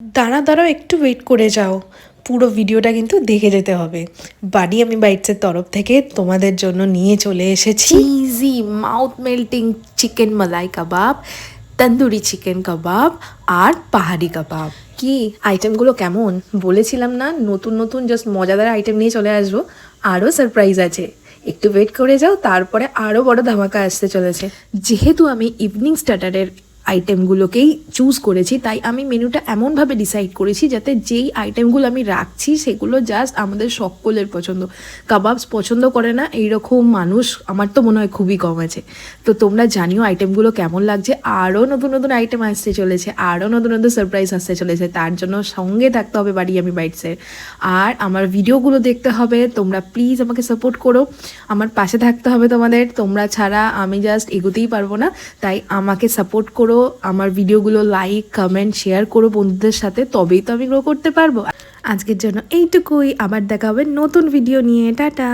দাঁড়াও একটু ওয়েট করে যাও, পুরো ভিডিওটা কিন্তু দেখে যেতে হবে। বাড়ি আমি বাইটসের তরফ থেকে তোমাদের জন্য নিয়ে চলে এসেছি চিজি মাউথ মেল্টিং চিকেন মালাই কাবাব, তন্দুরি চিকেন কাবাব আর পাহাড়ি কাবাব। কি আইটেমগুলো কেমন? বলেছিলাম না নতুন নতুন জাস্ট মজাদার আইটেম নিয়ে চলে আসবো। আরও সারপ্রাইজ আছে, একটু ওয়েট করে যাও, তারপরে আরও বড় ধামাকা আসতে চলেছে। যেহেতু আমি ইভিনিং স্টার্টারের আইটেমগুলোকেই চুজ করেছি, তাই আমি মেনুটা এমনভাবে ডিসাইড করেছি যাতে যেই আইটেমগুলো আমি রাখছি সেগুলো জাস্ট আমাদের সকলের পছন্দ। কাবাবস পছন্দ করে না এইরকম মানুষ আমার তো মনে হয় খুবই কম আছে। তো তোমরা জানিও আইটেমগুলো কেমন লাগছে। আরও নতুন নতুন আইটেম আসতে চলেছে, আরও নতুন নতুন সারপ্রাইজ আসতে চলেছে। তার জন্য সঙ্গে থাকতে হবে বাড়ি আমি বাইটসের, আর আমার ভিডিওগুলো দেখতে হবে। তোমরা প্লিজ আমাকে সাপোর্ট করো, আমার পাশে থাকতে হবে তোমাদের। তোমরা ছাড়া আমি জাস্ট এগোতেই পারবো না, তাই আমাকে সাপোর্ট করো, আমার ভিডিওগুলো লাইক কমেন্ট শেয়ার করো বন্ধুদের সাথে, তবেই তো আমি গ্রো করতে পারবো। আজকের জন্য এইটুকুই, আবার দেখা হবে নতুন ভিডিও নিয়ে। টাটা।